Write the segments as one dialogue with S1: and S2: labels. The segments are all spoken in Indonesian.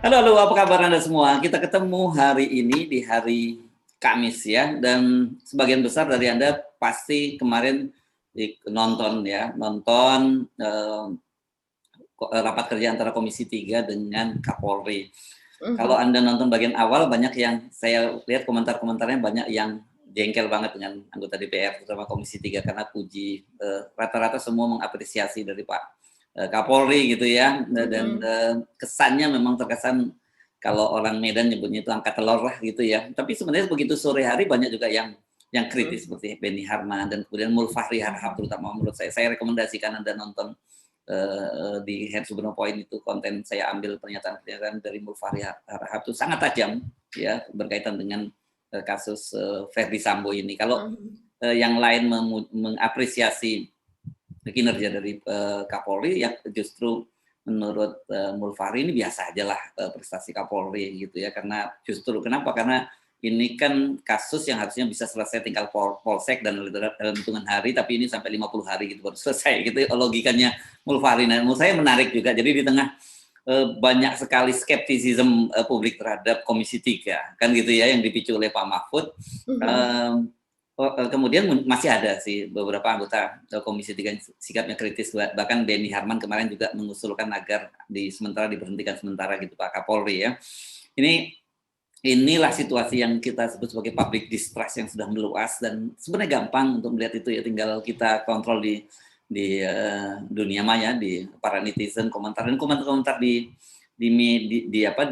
S1: Halo, halo, apa kabar Anda semua? Kita ketemu hari ini di hari Kamis ya, dan sebagian besar dari Anda pasti kemarin nonton ya, nonton rapat kerja antara Komisi 3 dengan Kapolri. Kalau Anda nonton bagian awal, banyak yang saya lihat komentar-komentarnya banyak yang jengkel banget dengan anggota DPR, terutama Komisi 3 karena puji rata-rata semua mengapresiasi dari Pak Kapolri gitu ya, dan kesannya memang terkesan kalau orang Medan nyebutnya itu angkat telur lah gitu ya. Tapi sebenarnya begitu sore hari banyak juga yang kritis seperti Beni Harman dan kemudian Mulfahri Harhab, terutama menurut saya rekomendasikan Anda nonton di Head Suberno Point itu, konten saya ambil pernyataan dari Mulfahri Harhab itu sangat tajam ya berkaitan dengan kasus Verdi Sambo ini. Kalau yang lain mengapresiasi kinerja dari Kapolri, ya justru menurut Mulfahri ini biasa aja lah prestasi Kapolri gitu ya, karena justru kenapa? Karena ini kan kasus yang harusnya bisa selesai tinggal polsek dan dalam hitungan hari, tapi ini sampai 50 hari gitu baru selesai gitu logikanya Mulfahri. Nah, menurut saya menarik juga. Jadi di tengah banyak sekali skeptisisme publik terhadap Komisi 3 kan gitu ya, yang dipicu oleh Pak Mahfud. Kemudian masih ada sih beberapa anggota Komisi 3 sikapnya kritis, bahkan Beni Harman kemarin juga mengusulkan agar diberhentikan sementara gitu Pak Kapolri ya. Inilah situasi yang kita sebut sebagai public distrust yang sudah meluas, dan sebenarnya gampang untuk melihat itu ya, tinggal kita kontrol di dunia maya, di para netizen, komentar di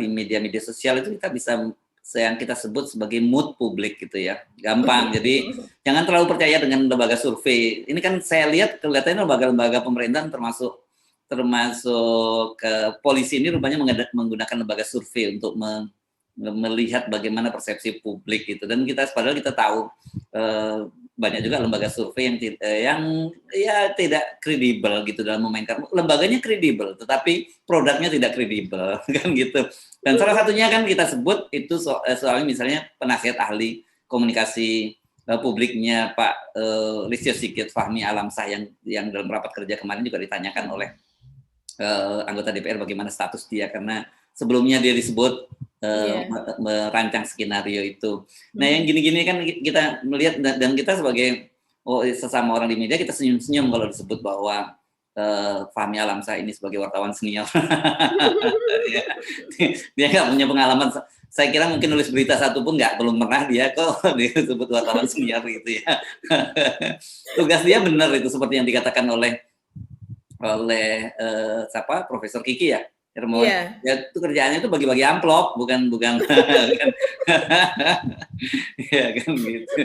S1: media-media sosial itu kita bisa yang kita sebut sebagai mood publik gitu ya, gampang. Jadi jangan terlalu percaya dengan lembaga survei. Ini kan saya lihat kelihatannya lembaga-lembaga pemerintahan termasuk polisi ini rupanya menggunakan lembaga survei untuk melihat bagaimana persepsi publik gitu. Dan padahal kita tahu banyak juga lembaga survei yang ya tidak kredibel gitu dalam memainkan. Lembaganya kredibel tetapi produknya tidak kredibel kan gitu. Dan salah satunya kan kita sebut itu soalnya misalnya penasihat ahli komunikasi publiknya Pak Listio Sigit Fahmi Alamsyah yang dalam rapat kerja kemarin juga ditanyakan oleh anggota DPR bagaimana status dia, karena sebelumnya dia disebut merancang skenario itu. Nah, yang gini-gini kan kita melihat, dan kita sebagai sesama orang di media kita senyum-senyum kalau disebut bahwa Fahmi Alamsyah ini sebagai wartawan senior. Dia nggak punya pengalaman. Saya kira mungkin nulis berita satu pun belum pernah dia kok disebut wartawan senior gitu ya. Tugas dia benar itu seperti yang dikatakan oleh Profesor Kiki ya. Ya itu kerjaannya itu bagi-bagi amplop, bukan ya kan gitu.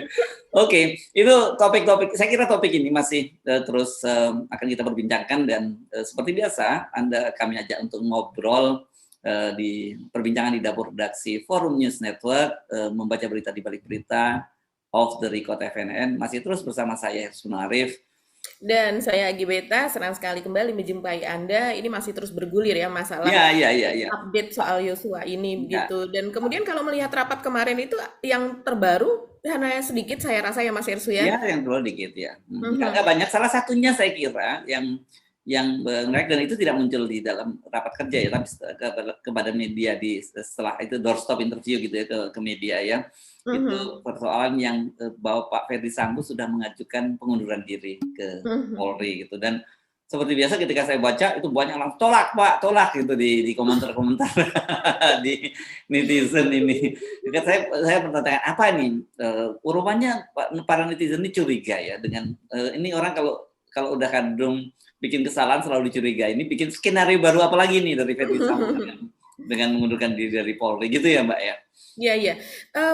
S1: Oke, itu topik-topik. Saya kira topik ini masih terus akan kita perbincangkan, dan seperti biasa kami ajak untuk ngobrol di perbincangan di dapur redaksi Forum News Network, membaca berita di balik berita, off the record FNN. Masih terus bersama saya Hersuna Arif.
S2: Dan saya Agi Beta, senang sekali kembali menjumpai Anda. Ini masih terus bergulir ya masalah update soal Yosua ini begitu. Dan kemudian kalau melihat rapat kemarin itu yang terbaru, hanya sedikit saya rasa ya Mas Hersu ya.
S1: Ya, yang terlalu dikit ya. Nggak banyak. Salah satunya saya kira yang menarik, dan itu tidak muncul di dalam rapat kerja ya, tapi kepada media setelah itu doorstop interview gitu ya ke media ya. Itu persoalan yang bahwa Pak Verdi Sambo sudah mengajukan pengunduran diri ke Polri gitu. Dan seperti biasa ketika saya baca itu banyak langsung tolak Pak, tolak gitu di komentar-komentar di netizen ini. Saya bertanya apa nih? Rupanya para netizen ini curiga ya dengan ini orang kalau udah kadung bikin kesalahan selalu dicurigai. Ini bikin skenario baru apa lagi nih dari Verdi Sambo dengan mengundurkan diri dari Polri gitu ya Mbak ya?
S2: Iya.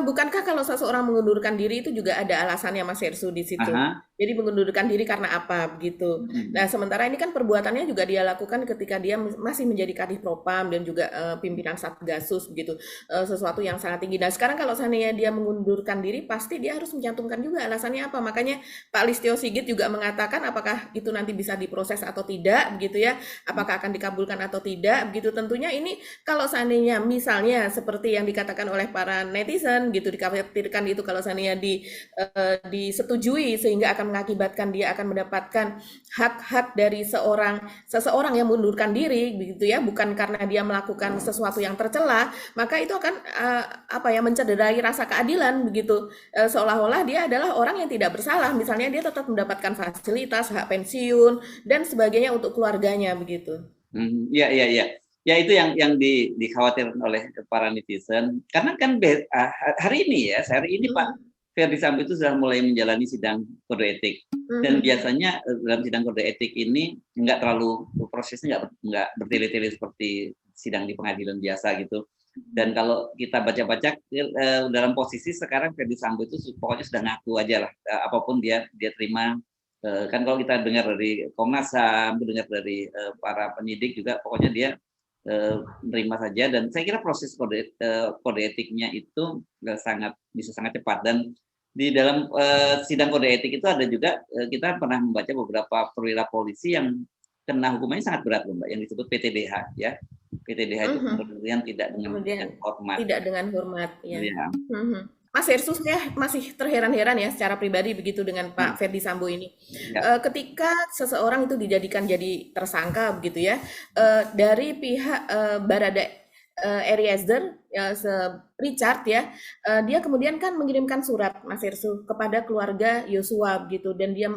S2: Bukankah kalau seseorang mengundurkan diri itu juga ada alasannya Mas Hersu di situ? Jadi mengundurkan diri karena apa begitu. Nah, sementara ini kan perbuatannya juga dia lakukan ketika dia masih menjadi Kadif Propam dan juga pimpinan Satgasus begitu. Sesuatu yang sangat tinggi. Dan sekarang kalau seandainya dia mengundurkan diri, pasti dia harus mencantumkan juga alasannya apa. Makanya Pak Listio Sigit juga mengatakan apakah itu nanti bisa diproses atau tidak begitu ya. Apakah akan dikabulkan atau tidak begitu. Tentunya ini kalau seandainya misalnya seperti yang dikatakan oleh para netizen gitu, dikhawatirkan itu kalau seandainya disetujui sehingga akan mengakibatkan dia akan mendapatkan hak-hak dari seseorang yang mengundurkan diri begitu ya, bukan karena dia melakukan sesuatu yang tercela, maka itu akan mencederai rasa keadilan begitu. Seolah-olah dia adalah orang yang tidak bersalah, misalnya dia tetap mendapatkan fasilitas, hak pensiun dan sebagainya untuk keluarganya begitu.
S1: Iya, iya, iya. Ya itu yang dikhawatirkan oleh para netizen. Karena kan hari ini Pak Ferdy Sambo itu sudah mulai menjalani sidang kode etik. Dan biasanya dalam sidang kode etik ini prosesnya nggak bertele-tele seperti sidang di pengadilan biasa gitu. Dan kalau kita baca-baca dalam posisi sekarang Ferdy Sambo itu pokoknya sudah ngaku aja lah, apapun dia terima. Kan kalau kita dengar dari Komnas HAM, dengar dari para penyidik juga, pokoknya dia menerima saja. Dan saya kira proses kode etiknya itu bisa sangat cepat. Dan di dalam sidang kode etik itu ada juga kita pernah membaca beberapa perwira polisi yang kena hukumannya sangat berat, Mbak, yang disebut PTDH ya. PTDH itu kemudian tidak dengan hormat.
S2: Tidak dengan hormat ya. Mas Hersus, saya masih terheran-heran ya secara pribadi begitu dengan Pak Ferdy Sambo ini. Ketika seseorang itu dijadikan jadi tersangka begitu ya, dari pihak Barada Eliezer Richard ya, dia kemudian kan mengirimkan surat Mas Hersus kepada keluarga Yosua begitu, dan dia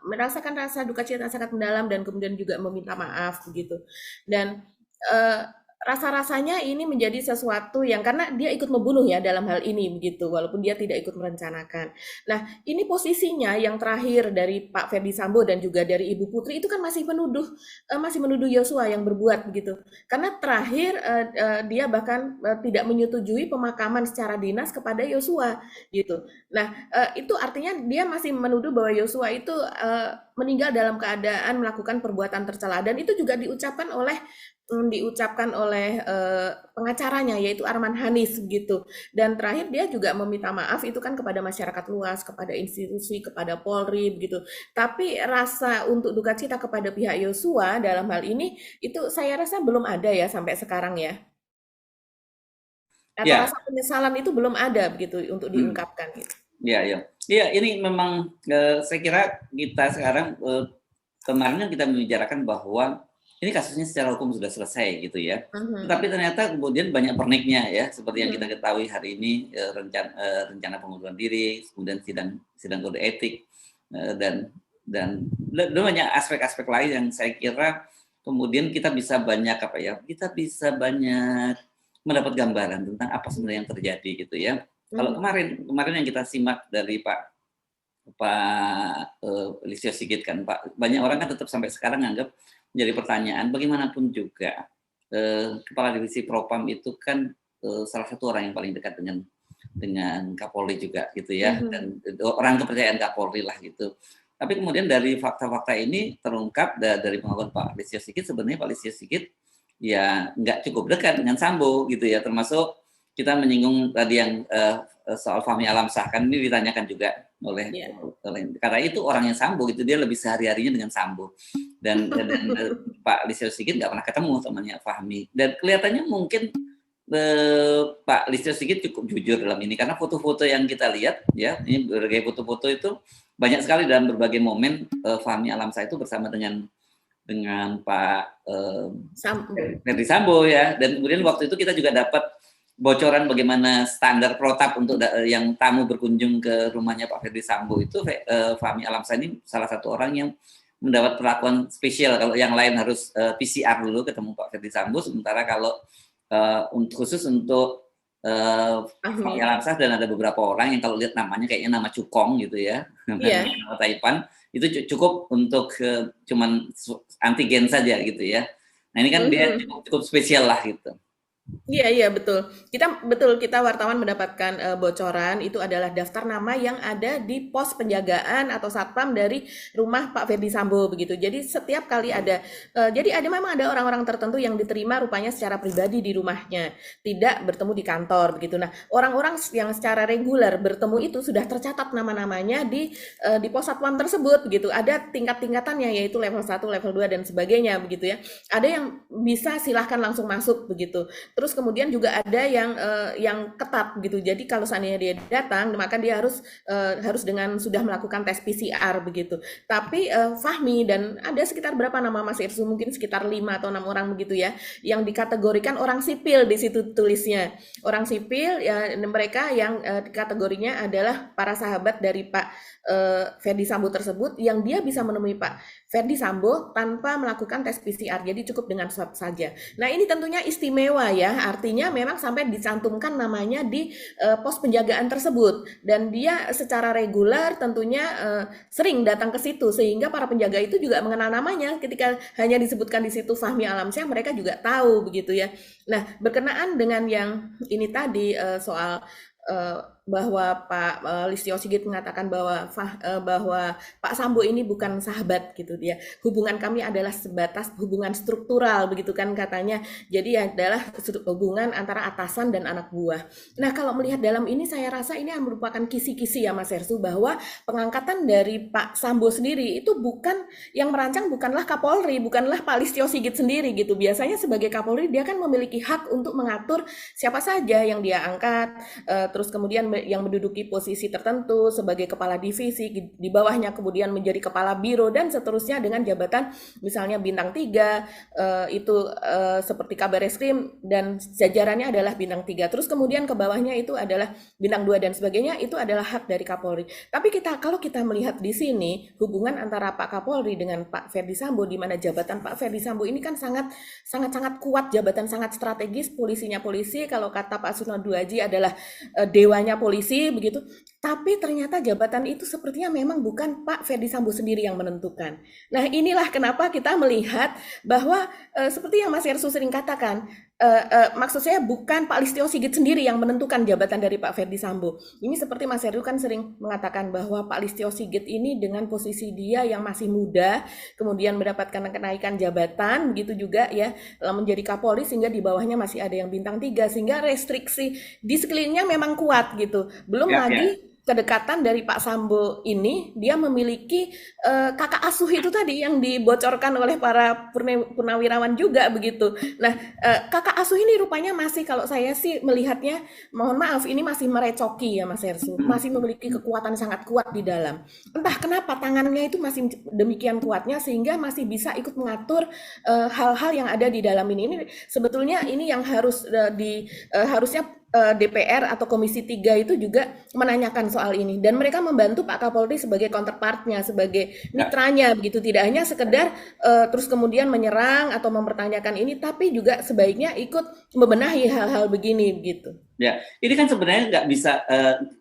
S2: merasakan rasa duka cita sangat mendalam dan kemudian juga meminta maaf begitu. Dan rasa-rasanya ini menjadi sesuatu yang karena dia ikut membunuh ya dalam hal ini begitu, walaupun dia tidak ikut merencanakan. Nah, ini posisinya yang terakhir dari Pak Ferdy Sambo dan juga dari Ibu Putri itu kan masih menuduh Yosua yang berbuat begitu. Karena terakhir dia bahkan tidak menyetujui pemakaman secara dinas kepada Yosua gitu. Nah, itu artinya dia masih menuduh bahwa Yosua itu meninggal dalam keadaan melakukan perbuatan tercela, dan itu juga diucapkan oleh pengacaranya yaitu Arman Hanis gitu. Dan terakhir dia juga meminta maaf itu kan kepada masyarakat luas, kepada institusi, kepada Polri begitu. Tapi rasa untuk duka cita kepada pihak Yosua dalam hal ini itu saya rasa belum ada ya sampai sekarang ya. Atau rasa penyesalan itu belum ada begitu untuk diungkapkan gitu.
S1: Iya, ini memang saya kira kita sekarang kemarin kita membicarakan bahwa ini kasusnya secara hukum sudah selesai gitu ya. Tapi ternyata kemudian banyak perniknya ya, seperti yang kita ketahui hari ini rencana pengunduran diri, kemudian sidang kode etik dan banyak aspek-aspek lain yang saya kira kemudian kita bisa banyak mendapat gambaran tentang apa sebenarnya yang terjadi gitu ya. Kalau kemarin yang kita simak dari Pak Listio Sigit kan, banyak orang kan tetap sampai sekarang anggap menjadi pertanyaan, bagaimanapun juga Kepala Divisi Propam itu kan salah satu orang yang paling dekat dengan Kapolri juga gitu ya, dan orang kepercayaan Kapolri lah gitu. Tapi kemudian dari fakta-fakta ini terungkap dari pengakuan Pak Listio Sigit, sebenarnya Pak Listio Sigit ya nggak cukup dekat dengan Sambo gitu ya, termasuk kita menyinggung tadi yang soal Fahmi Alamsyah, kan ini ditanyakan juga oleh karena itu orangnya Sambo gitu, dia lebih sehari-harinya dengan Sambo, dan Pak Listio Sigit nggak pernah ketemu temannya Fahmi, dan kelihatannya mungkin Pak Listio Sigit cukup jujur dalam ini, karena foto-foto yang kita lihat ya, ini berbagai foto-foto itu banyak sekali dalam berbagai momen Fahmi Alamsyah itu bersama dengan Pak Ferdy Sambo ya, dan kemudian waktu itu kita juga dapat bocoran bagaimana standar protap untuk yang tamu berkunjung ke rumahnya Pak Ferdy Sambo itu. Fahmi Alamsyah ini salah satu orang yang mendapat perlakuan spesial. Kalau yang lain harus PCR dulu ketemu Pak Ferdy Sambo, sementara kalau khusus untuk Fahmi Alamsyah dan ada beberapa orang yang kalau lihat namanya kayaknya nama Cukong gitu ya, nama Taipan, itu cukup untuk cuman antigen saja gitu ya. Nah ini kan dia cukup spesial lah gitu.
S2: Iya betul. Kita wartawan mendapatkan bocoran itu adalah daftar nama yang ada di pos penjagaan atau satpam dari rumah Pak Ferdy Sambo begitu. Jadi setiap kali memang ada orang-orang tertentu yang diterima rupanya secara pribadi di rumahnya, tidak bertemu di kantor begitu. Nah, orang-orang yang secara reguler bertemu itu sudah tercatat nama-namanya di pos satpam tersebut begitu. Ada tingkat-tingkatannya yaitu level 1, level 2 dan sebagainya begitu ya. Ada yang bisa silahkan langsung masuk begitu. terus kemudian juga ada yang ketat gitu. Jadi kalau seandainya dia datang, maka dia harus dengan sudah melakukan tes PCR begitu. Tapi Fahmi dan ada sekitar berapa nama Mas Irsu? Mungkin sekitar 5 atau 6 orang begitu ya, yang dikategorikan orang sipil di situ tulisnya. Orang sipil ya, mereka yang kategorinya adalah para sahabat dari Pak Ferdi Sambo tersebut, yang dia bisa menemui Pak Ferdi Sambo tanpa melakukan tes PCR, jadi cukup dengan swab saja. Nah ini tentunya istimewa ya, artinya memang sampai dicantumkan namanya di pos penjagaan tersebut, dan dia secara reguler tentunya sering datang ke situ, sehingga para penjaga itu juga mengenal namanya. Ketika hanya disebutkan di situ Fahmi Alamsyah, mereka juga tahu begitu ya. Nah berkenaan dengan yang ini tadi soal bahwa Pak Listio Sigit mengatakan bahwa Pak Sambo ini bukan sahabat gitu dia. Hubungan kami adalah sebatas hubungan struktural begitu kan katanya. Jadi adalah hubungan antara atasan dan anak buah. Nah, kalau melihat dalam ini saya rasa ini merupakan kisi-kisi ya Mas Hersu, bahwa pengangkatan dari Pak Sambo sendiri itu yang merancang bukanlah Kapolri, bukanlah Pak Listio Sigit sendiri gitu. Biasanya sebagai Kapolri dia kan memiliki hak untuk mengatur siapa saja yang dia angkat, terus kemudian yang menduduki posisi tertentu sebagai kepala divisi, di bawahnya kemudian menjadi kepala biro dan seterusnya dengan jabatan misalnya bintang 3, itu seperti Kabar Eskrim dan jajarannya adalah bintang 3. Terus kemudian ke bawahnya itu adalah bintang 2 dan sebagainya, itu adalah hak dari Kapolri. Tapi kalau kita melihat di sini hubungan antara Pak Kapolri dengan Pak Ferdi Sambo, di mana jabatan Pak Ferdi Sambo ini kan sangat kuat, jabatan sangat strategis, polisinya polisi, kalau kata Pak Susno Duaji adalah dewanya polisi begitu. Tapi ternyata jabatan itu sepertinya memang bukan Pak Ferdi Sambo sendiri yang menentukan. Nah inilah kenapa kita melihat bahwa seperti yang Mas Yersu sering katakan, maksud saya bukan Pak Listio Sigit sendiri yang menentukan jabatan dari Pak Ferdi Sambo. Ini seperti Mas Heru kan sering mengatakan bahwa Pak Listio Sigit ini dengan posisi dia yang masih muda, kemudian mendapatkan kenaikan jabatan, begitu juga ya menjadi Kapolri, sehingga di bawahnya masih ada yang bintang 3, sehingga restriksi di sekelilingnya memang kuat gitu. Belum lagi kedekatan dari Pak Sambo ini, dia memiliki kakak asuh itu tadi yang dibocorkan oleh para purnawirawan juga begitu. Nah, kakak asuh ini rupanya masih, kalau saya sih melihatnya, mohon maaf, ini masih merecoki ya Mas Hersu, masih memiliki kekuatan sangat kuat di dalam. Entah kenapa tangannya itu masih demikian kuatnya sehingga masih bisa ikut mengatur hal-hal yang ada di dalam ini. Ini sebetulnya ini yang harusnya DPR atau Komisi 3 itu juga menanyakan soal ini, dan mereka membantu Pak Kapolri sebagai counterpartnya, sebagai mitranya begitu, tidak hanya sekedar terus kemudian menyerang atau mempertanyakan ini, tapi juga sebaiknya ikut membenahi hal-hal begini begitu.
S1: Ya, ini kan sebenarnya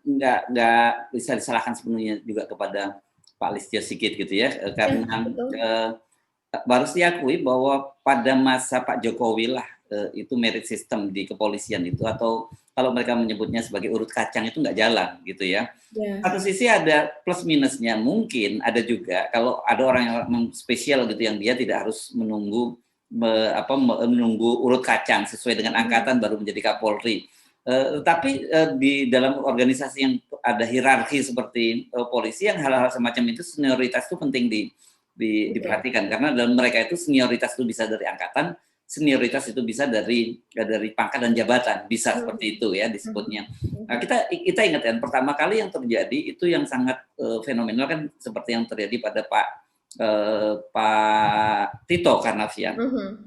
S1: nggak bisa disalahkan sepenuhnya juga kepada Pak Listio Sigit gitu ya, karena harus diakui bahwa pada masa Pak Jokowi lah itu merit system di kepolisian itu, atau kalau mereka menyebutnya sebagai urut kacang, itu nggak jalan gitu ya. Satu sisi ada plus minusnya, mungkin ada juga kalau ada orang yang spesial gitu yang dia tidak harus menunggu urut kacang sesuai dengan angkatan baru menjadi Kapolri. Tapi di dalam organisasi yang ada hierarki seperti polisi, yang hal-hal semacam itu senioritas itu penting diperhatikan, karena dalam mereka itu senioritas itu bisa dari angkatan, senioritas itu bisa dari pangkat dan jabatan, bisa seperti itu ya disebutnya. Nah, kita ingat kan, pertama kali yang terjadi itu yang sangat fenomenal kan seperti yang terjadi pada Pak Tito Karnavian.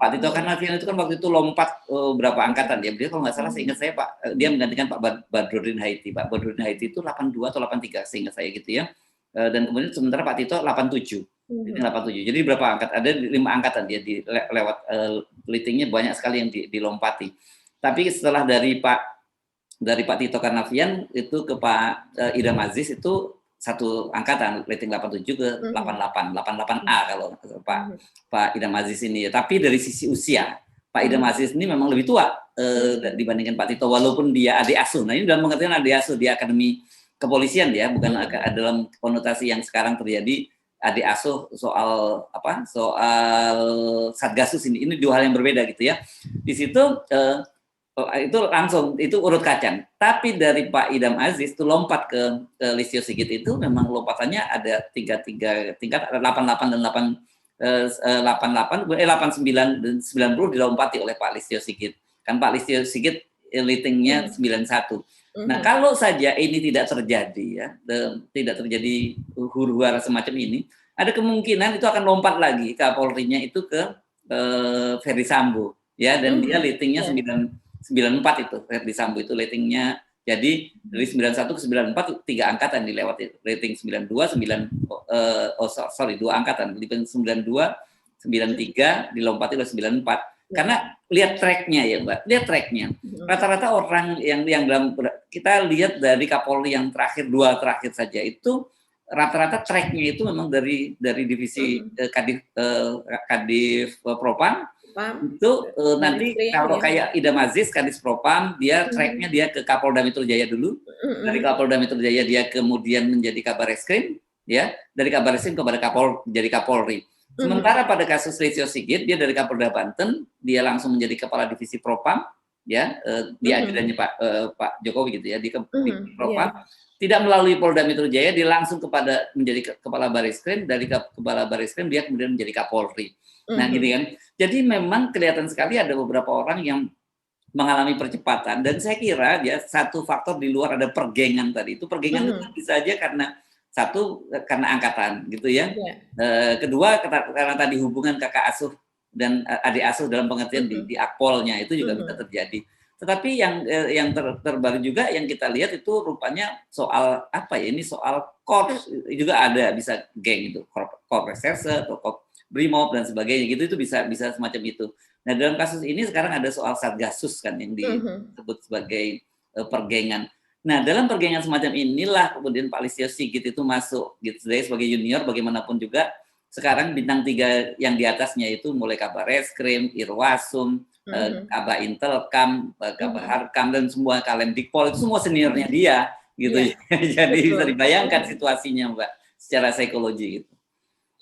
S1: Pak Tito Karnavian itu kan waktu itu lompat berapa angkatan ya, dia kalau nggak salah, seingat saya dia menggantikan Pak Badrodin Haiti. Pak Badrodin Haiti itu 82 atau 83 seingat saya gitu ya. Dan kemudian sementara Pak Tito 87. 87. Jadi berapa angkat? Ada 5 angkatan dia lewat litingnya banyak sekali yang dilompati. Tapi setelah dari Pak Tito Karnavian itu ke Pak Idam Aziz itu satu angkatan, rating 87 ke 88A kalau Pak Idam Aziz ini. Tapi dari sisi usia, Pak Idam Aziz ini memang lebih tua dibandingkan Pak Tito, walaupun dia adik asuh. Nah ini dalam pengertian adik asuh di Akademi Kepolisian ya, bukan dalam konotasi yang sekarang terjadi adik asuh soal Satgasus ini dua hal yang berbeda gitu ya. Di situ itu langsung itu urut kacang. Tapi dari Pak Idam Aziz itu lompat ke Listio Sigit itu memang lompatannya ada tingkat, ada 88 dan 89 dan 90 dilompati oleh Pak Listio Sigit. Kan Pak Listio Sigit ratingnya 91. Nah, kalau saja ini tidak terjadi ya, tidak terjadi huru-hara semacam ini, ada kemungkinan itu akan lompat lagi Kapolri-nya itu ke Ferdi Sambo ya, dan dia ratingnya 94 itu. Ferdi Sambo itu ratingnya, jadi dari 91 ke 94 3 angkatan dilewati. Rating 92 2 angkatan, 92 93 dilompati oleh 94. Karena lihat tracknya ya Mbak, lihat tracknya. Rata-rata orang yang dalam, kita lihat dari Kapolri yang dua terakhir saja itu rata-rata tracknya itu memang dari divisi Kadif Propam itu nanti kalau kayak Idam Aziz Kadif Propam, dia tracknya dia ke Kapolda Metro Jaya dulu, dari Kapolda Metro Jaya dia kemudian menjadi Kabar Eskrim, ya, dari Kabar Eskrim kepada jadi Kapolri. Sementara pada kasus Listio Sigit, dia dari Kapolda Banten, dia langsung menjadi Kepala Divisi Propam, ya, dia ajudannya Pak Jokowi gitu ya, di Propam, tidak melalui Polda Metro Jaya, dia langsung menjadi Kepala Bareskrim, dari Kepala Bareskrim dia kemudian menjadi Kapolri. Nah, gitu kan. Jadi memang kelihatan sekali ada beberapa orang yang mengalami percepatan, dan saya kira ya satu faktor di luar ada pergengan tadi. Itu pergengan itu bisa aja karena satu karena angkatan gitu ya. Kedua karena tadi hubungan kakak asuh dan adik asuh dalam pengertian di akpolnya itu juga bisa terjadi. Tetapi yang terbaru juga yang kita lihat itu rupanya soal apa ya, ini soal korps juga ada, bisa geng itu, korps reserse atau korps brimob dan sebagainya gitu, itu bisa semacam itu. Nah, dalam kasus ini sekarang ada soal Satgasus kan yang disebut sebagai pergengan. Nah, dalam pergengan semacam inilah kemudian Pak Listio Sigit itu masuk gitu. Jadi sebagai junior bagaimanapun juga sekarang bintang 3 yang di atasnya itu mulai Kabar Eskrim, Irwasum, Kabar Intelkam, Kabar Harkam, dan semua Kalemdikpol itu semua seniornya dia gitu. Jadi bisa dibayangkan situasinya Mbak secara psikologi gitu.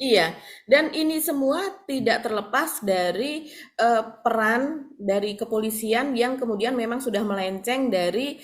S2: Iya, dan ini semua tidak terlepas dari peran dari kepolisian yang kemudian memang sudah melenceng dari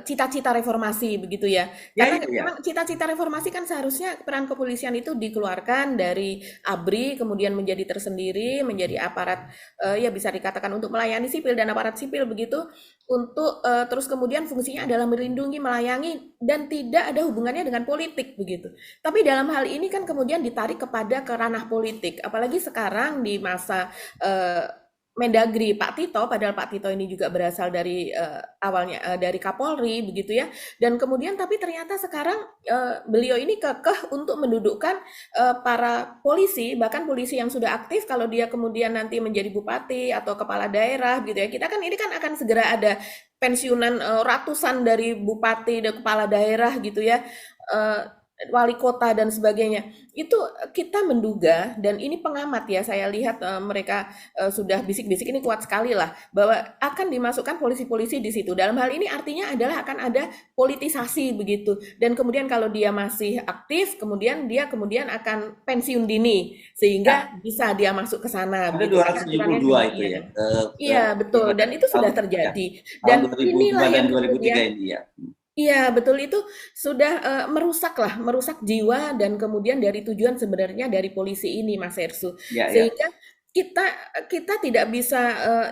S2: cita-cita reformasi begitu ya. Karena memang cita-cita reformasi kan seharusnya peran kepolisian itu dikeluarkan dari ABRI kemudian menjadi tersendiri, menjadi aparat ya bisa dikatakan untuk melayani sipil dan aparat sipil begitu, untuk terus kemudian fungsinya adalah melindungi, melayani, dan tidak ada hubungannya dengan politik begitu. Tapi dalam hal ini kan kemudian ditarik kepada ranah politik, apalagi sekarang di masa Mendagri Pak Tito, padahal Pak Tito ini juga berasal dari awalnya dari Kapolri begitu ya, dan kemudian tapi ternyata sekarang beliau ini kekeh untuk mendudukkan para polisi, bahkan polisi yang sudah aktif, kalau dia kemudian nanti menjadi bupati atau kepala daerah gitu ya, kita kan ini kan akan segera ada pensiunan ratusan dari bupati dan kepala daerah gitu ya, wali kota dan sebagainya. Itu kita menduga, dan ini pengamat ya, saya lihat mereka sudah bisik-bisik, ini kuat sekali lah, bahwa akan dimasukkan polisi-polisi di situ. Dalam hal ini artinya adalah akan ada politisasi begitu. Dan kemudian kalau dia masih aktif, kemudian dia akan pensiun dini, sehingga bisa dia masuk ke sana.
S1: Ada 272 itu ya.
S2: Iya, betul. Dan itu sudah terjadi. Dan inilah yang
S1: 2003 ini ya.
S2: Iya, betul, itu sudah merusak jiwa dan kemudian dari tujuan sebenarnya dari polisi ini, Mas Ersu. Sehingga kita tidak bisa,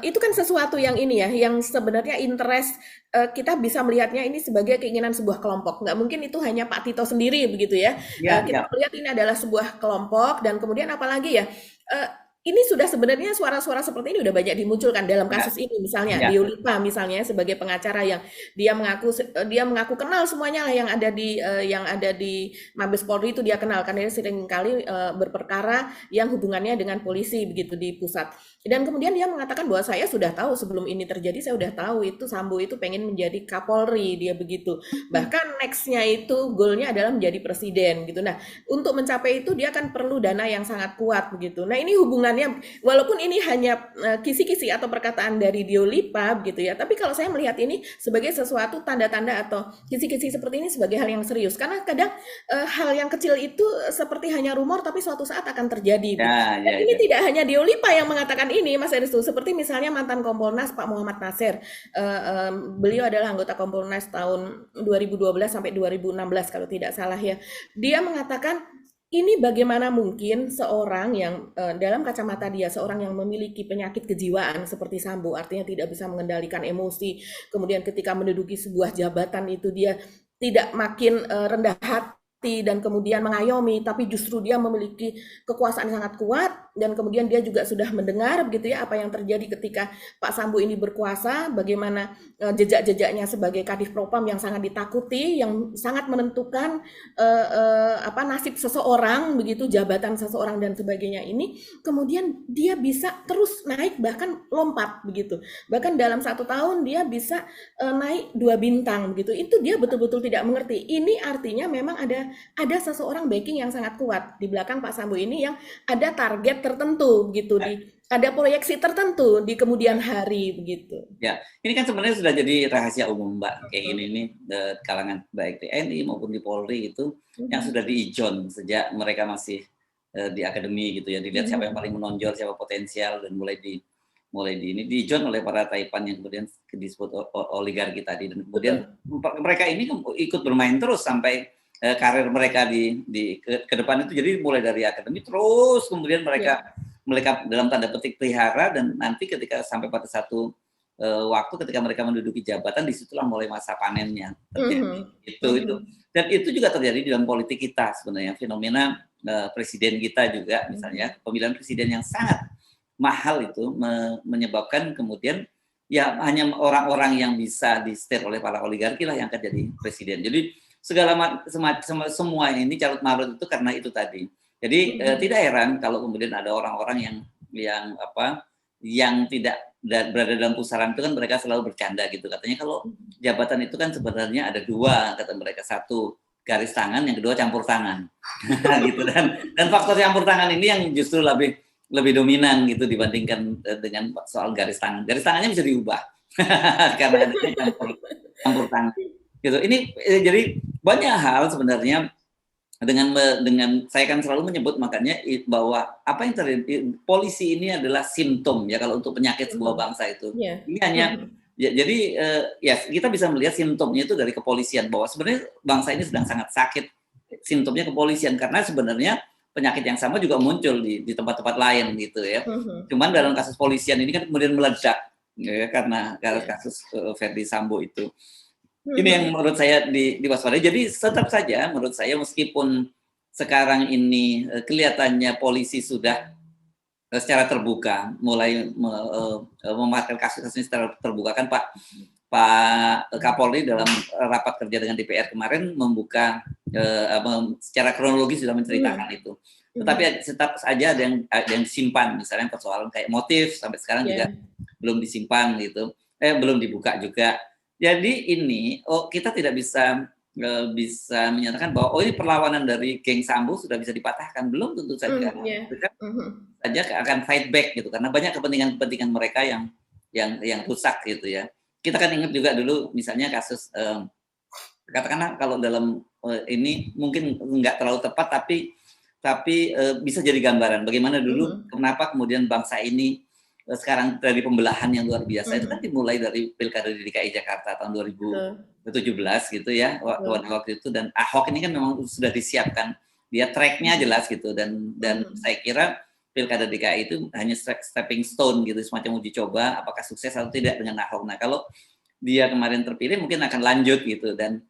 S2: itu kan sesuatu yang ini ya, yang sebenarnya interest, kita bisa melihatnya ini sebagai keinginan sebuah kelompok. Nggak mungkin itu hanya Pak Tito sendiri begitu ya. Kita melihat ini adalah sebuah kelompok, dan kemudian apalagi ya, ini sudah sebenarnya suara-suara seperti ini udah banyak dimunculkan dalam kasus ini, misalnya Dio Lipa misalnya sebagai pengacara yang dia mengaku kenal semuanya lah yang ada di Mabes Polri itu dia kenal, karena dia sering kali berperkara yang hubungannya dengan polisi begitu di pusat. Dan kemudian dia mengatakan bahwa saya sudah tahu sebelum ini terjadi, saya sudah tahu itu Sambo itu pengen menjadi Kapolri, dia begitu. Bahkan nextnya itu goalnya adalah menjadi presiden gitu. Nah, untuk mencapai itu dia kan perlu dana yang sangat kuat begitu. Nah, ini hubungannya, walaupun ini hanya kisi-kisi atau perkataan dari Dio Lipa begitu ya, tapi kalau saya melihat ini sebagai sesuatu tanda-tanda atau kisi-kisi seperti ini sebagai hal yang serius, karena kadang hal yang kecil itu seperti hanya rumor tapi suatu saat akan terjadi. Dan ini tidak hanya Dio Lipa yang mengatakan ini, Mas Eristu, seperti misalnya mantan Kompolnas Pak Muhammad Nasir, beliau adalah anggota Kompolnas tahun 2012 sampai 2016 kalau tidak salah ya, dia mengatakan ini bagaimana mungkin seorang yang dalam kacamata dia seorang yang memiliki penyakit kejiwaan seperti Sambo, artinya tidak bisa mengendalikan emosi, kemudian ketika menduduki sebuah jabatan itu dia tidak makin rendah hati dan kemudian mengayomi, tapi justru dia memiliki kekuasaan yang sangat kuat dan kemudian dia juga sudah mendengar begitu ya apa yang terjadi ketika Pak Sambo ini berkuasa, bagaimana jejak-jejaknya sebagai Kadif Propam yang sangat ditakuti, yang sangat menentukan nasib seseorang begitu, jabatan seseorang dan sebagainya ini, kemudian dia bisa terus naik bahkan lompat begitu, bahkan dalam 1 tahun dia bisa naik 2 bintang begitu. Itu dia betul-betul tidak mengerti. Ini artinya memang ada seseorang backing yang sangat kuat di belakang Pak Sambo ini, yang ada target tertentu gitu, ada proyeksi tertentu di kemudian hari begitu.
S1: Ya, ini kan sebenarnya sudah jadi rahasia umum, Mbak. Kayak gini nih, kalangan baik TNI maupun di Polri itu yang sudah diijon sejak mereka masih di akademi gitu ya. Dilihat siapa yang paling menonjol, siapa potensial, dan mulai di ini diijon oleh para taipan yang kemudian disebut oligarki tadi. Dan kemudian mereka ini ikut bermain terus sampai karir mereka ke depan itu. Jadi mulai dari akademi terus kemudian mereka dalam tanda petik pelihara, dan nanti ketika sampai pada satu waktu ketika mereka menduduki jabatan, disitulah mulai masa panennya terjadi. Itu dan itu juga terjadi dalam politik kita sebenarnya, fenomena presiden kita juga misalnya, pemilihan presiden yang sangat mahal itu menyebabkan kemudian ya hanya orang-orang yang bisa di-setir oleh para oligarki lah yang akan jadi presiden. Jadi semua ini carut marut itu karena itu tadi. Jadi tidak heran kalau kemudian ada orang-orang yang tidak berada dalam pusaran itu kan mereka selalu bercanda gitu. Katanya kalau jabatan itu kan sebenarnya ada 2, kata mereka. 1 garis tangan, yang kedua campur tangan. Gitu. Dan faktor campur tangan ini yang justru lebih dominan gitu dibandingkan dengan soal garis tangan. Garis tangannya bisa diubah karena ada campur tangan. Gitu. Ini jadi banyak hal sebenarnya dengan saya kan selalu menyebut makanya bahwa apa yang terjadi, polisi ini adalah simptom ya kalau untuk penyakit sebuah bangsa itu. Ini hanya jadi ya kita bisa melihat simptomnya itu dari kepolisian, bahwa sebenarnya bangsa ini sedang sangat sakit. Simptomnya kepolisian, karena sebenarnya penyakit yang sama juga muncul di tempat-tempat lain gitu ya. Cuman dalam kasus polisian ini kan kemudian meledak ya, karena kasus Verdi Sambo itu. Ini yang menurut saya diwaspadai. Jadi tetap saja menurut saya, meskipun sekarang ini kelihatannya polisi sudah secara terbuka mulai memanfaatkan kasus ini secara terbuka, kan Pak Kapolri dalam rapat kerja dengan DPR kemarin membuka secara kronologis sudah menceritakan itu. Tetapi tetap saja ada yang disimpan, misalnya persoalan kayak motif sampai sekarang juga belum disimpan gitu, belum dibuka juga. Jadi ini kita tidak bisa menyatakan bahwa ini perlawanan dari geng Sambo sudah bisa dipatahkan, belum tentu saja. Saja akan fight back gitu, karena banyak kepentingan mereka yang rusak gitu ya. Kita kan ingat juga dulu misalnya kasus katakanlah kalau dalam ini mungkin nggak terlalu tepat, tapi bisa jadi gambaran bagaimana dulu kenapa kemudian bangsa ini sekarang dari pembelahan yang luar biasa. Itu kan dimulai dari Pilkada di DKI Jakarta tahun 2017 gitu ya, waktu itu. Dan Ahok ini kan memang sudah disiapkan, dia tracknya jelas gitu, dan saya kira Pilkada DKI itu hanya stepping stone gitu, semacam uji coba apakah sukses atau tidak dengan Ahok. Nah kalau dia kemarin terpilih mungkin akan lanjut gitu, dan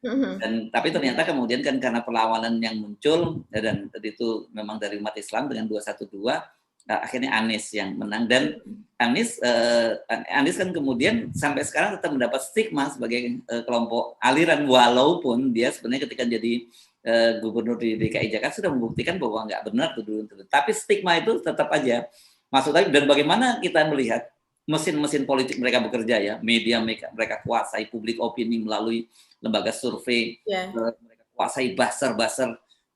S1: tapi ternyata kemudian kan karena perlawanan yang muncul, dan itu memang dari umat Islam dengan 212, akhirnya Anies yang menang. Dan Anies kan kemudian sampai sekarang tetap mendapat stigma sebagai kelompok aliran, walaupun dia sebenarnya ketika jadi gubernur di DKI Jakarta sudah membuktikan bahwa nggak benar tuh. Tapi stigma itu tetap aja masuk lagi. Dan bagaimana kita melihat mesin-mesin politik mereka bekerja ya, media mereka kuasai, publik opini melalui lembaga survei, mereka kuasai, buzzer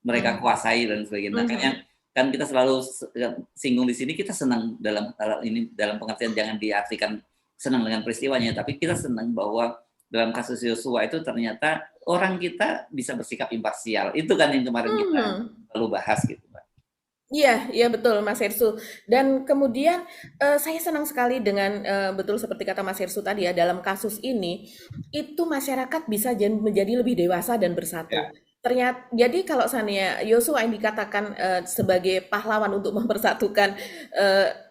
S1: mereka kuasai dan sebagainya. Makanya kan kita selalu singgung di sini, kita senang dalam pengertian jangan diartikan senang dengan peristiwanya, tapi kita senang bahwa dalam kasus Yosua itu ternyata orang kita bisa bersikap imparsial. Itu kan yang kemarin kita selalu bahas gitu, Mbak.
S2: Iya betul Mas Hersu. Dan kemudian saya senang sekali dengan betul seperti kata Mas Hersu tadi ya, dalam kasus ini itu masyarakat bisa menjadi lebih dewasa dan bersatu. ternyata jadi kalau Sania Yosua yang dikatakan sebagai pahlawan untuk mempersatukan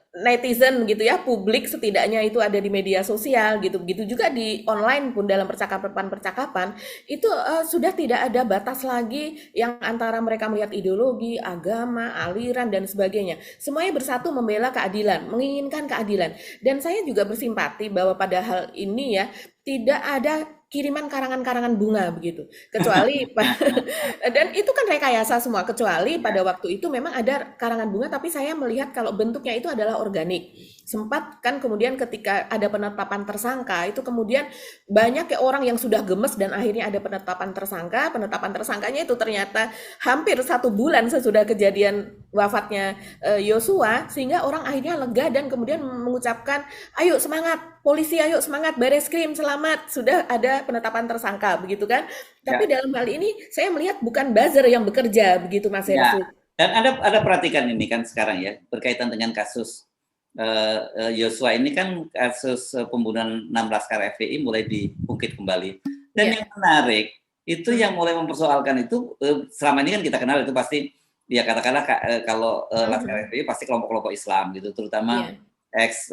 S2: netizen gitu ya, publik setidaknya itu ada di media sosial gitu. Begitu juga di online pun dalam percakapan-percakapan itu sudah tidak ada batas lagi yang antara mereka melihat ideologi, agama, aliran dan sebagainya. Semuanya bersatu membela keadilan, menginginkan keadilan. Dan saya juga bersimpati bahwa pada hal ini ya tidak ada kiriman karangan-karangan bunga begitu. Kecuali dan itu kan rekayasa semua kecuali pada waktu itu memang ada karangan bunga tapi saya melihat kalau bentuknya itu adalah organik. Sempat kan kemudian ketika ada penetapan tersangka itu kemudian banyak ya orang yang sudah gemes dan akhirnya ada penetapan tersangka. Penetapan tersangkanya itu ternyata hampir 1 bulan sesudah kejadian wafatnya Yosua sehingga orang akhirnya lega dan kemudian mengucapkan ayo semangat polisi, ayo semangat Bareskrim, selamat sudah ada penetapan tersangka begitu kan. Tapi
S1: Ya.
S2: dalam hal ini saya melihat bukan buzzer yang bekerja begitu Mas
S1: Ya,
S2: Hersu.
S1: dan ada perhatikan ini kan sekarang ya berkaitan dengan kasus Yosua ini kan kasus pembunuhan 6 laskar FPI mulai diungkit kembali. Dan yang menarik itu yang mulai mempersoalkan itu selama ini kan kita kenal itu pasti ya katakanlah kalau laskar FPI pasti kelompok-kelompok Islam gitu, terutama ex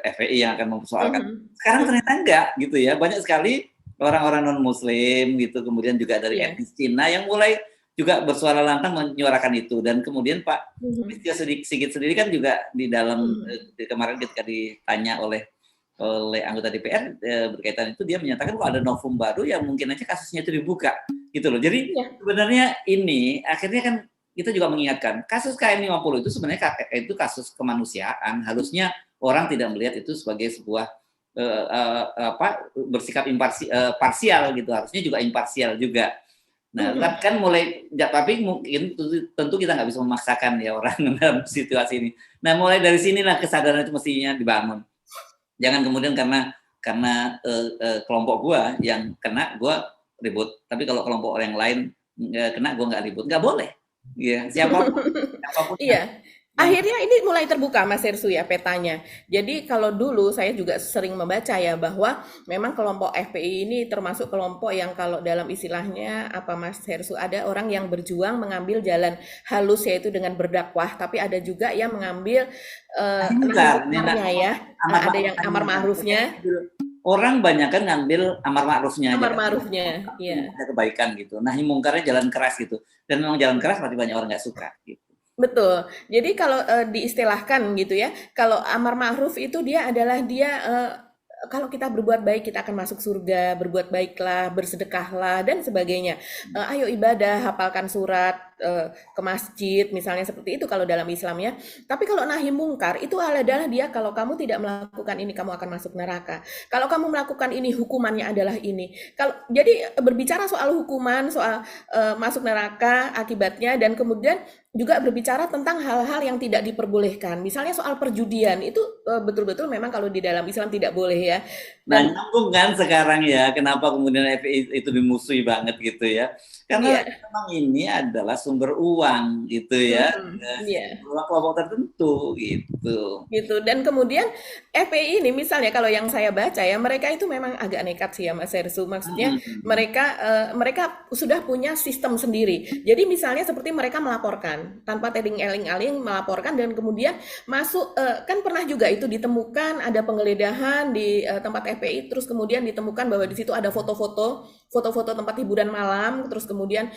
S1: FPI yang akan mempersoalkan. Sekarang ternyata enggak gitu ya, banyak sekali orang-orang non Muslim gitu, kemudian juga dari etnis Cina yang mulai juga bersuara lantang menyuarakan itu. Dan kemudian Pak Listio Sigit sendiri kan juga di dalam kemarin ketika ditanya oleh anggota DPR berkaitan itu dia menyatakan kalau ada novum baru yang mungkin aja kasusnya itu dibuka gitu loh. Jadi sebenarnya ini akhirnya kan kita juga mengingatkan kasus KM50 itu sebenarnya itu kasus kemanusiaan, harusnya orang tidak melihat itu sebagai sebuah bersikap parsial gitu, harusnya juga imparsial juga. Nah, kan mulai, tapi mungkin tentu kita nggak bisa memaksakan ya orang dalam situasi ini. Nah, mulai dari sinilah kesadaran itu mestinya dibangun. Jangan kemudian karena kelompok gua yang kena gua ribut, tapi kalau kelompok orang lain kena gua nggak ribut, nggak boleh. Iya, siapapun.
S2: Iya. Akhirnya ini mulai terbuka Mas Hersu ya petanya. Jadi kalau dulu saya juga sering membaca ya bahwa memang kelompok FPI ini termasuk kelompok yang kalau dalam istilahnya apa Mas Hersu ada orang yang berjuang mengambil jalan halus yaitu dengan berdakwah, tapi ada juga yang mengambil ya. Ada yang amar ma'rufnya.
S1: Orang banyak kan ngambil amar ma'rufnya.
S2: Amar ma'rufnya, iya.
S1: Ada kebaikan gitu. Nahi mungkarnya jalan keras gitu. Dan memang jalan keras pasti banyak orang nggak suka gitu.
S2: Betul. Jadi kalau diistilahkan gitu ya, kalau amar ma'ruf itu dia adalah kalau kita berbuat baik kita akan masuk surga, berbuat baiklah, bersedekahlah dan sebagainya. Ayo ibadah, hafalkan surat, ke masjid misalnya seperti itu kalau dalam Islam ya. Tapi kalau nahi mungkar itu adalah dia kalau kamu tidak melakukan ini kamu akan masuk neraka. Kalau kamu melakukan ini hukumannya adalah ini. Jadi berbicara soal hukuman, soal masuk neraka akibatnya dan kemudian juga berbicara tentang hal-hal yang tidak diperbolehkan. Misalnya soal perjudian, itu betul-betul memang kalau di dalam Islam tidak boleh ya.
S1: Dan nyambung kan sekarang ya, kenapa kemudian FPI itu dimusuhi banget gitu ya. Karena memang ini adalah sumber uang gitu ya. Kelompok tertentu gitu.
S2: Gitu. Dan kemudian FPI ini misalnya kalau yang saya baca ya, mereka itu memang agak nekat sih ya Mas Hersu. Maksudnya mereka sudah punya sistem sendiri. Jadi misalnya seperti mereka melaporkan tanpa teding eling-aling melaporkan dan kemudian masuk kan pernah juga itu ditemukan ada penggeledahan di tempat FPI terus kemudian ditemukan bahwa di situ ada foto-foto tempat hiburan malam terus kemudian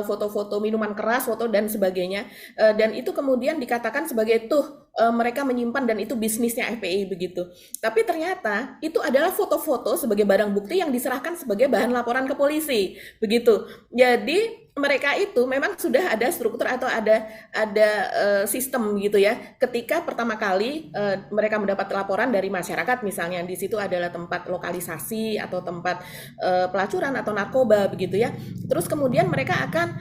S2: foto-foto minuman keras, foto dan sebagainya dan itu kemudian dikatakan sebagai mereka menyimpan dan itu bisnisnya FPI begitu. Tapi ternyata itu adalah foto-foto sebagai barang bukti yang diserahkan sebagai bahan laporan ke polisi begitu. Jadi mereka itu memang sudah ada struktur atau ada sistem gitu ya. Ketika pertama kali mereka mendapat laporan dari masyarakat misalnya di situ adalah tempat lokalisasi atau tempat pelacuran atau narkoba begitu ya. Terus kemudian mereka akan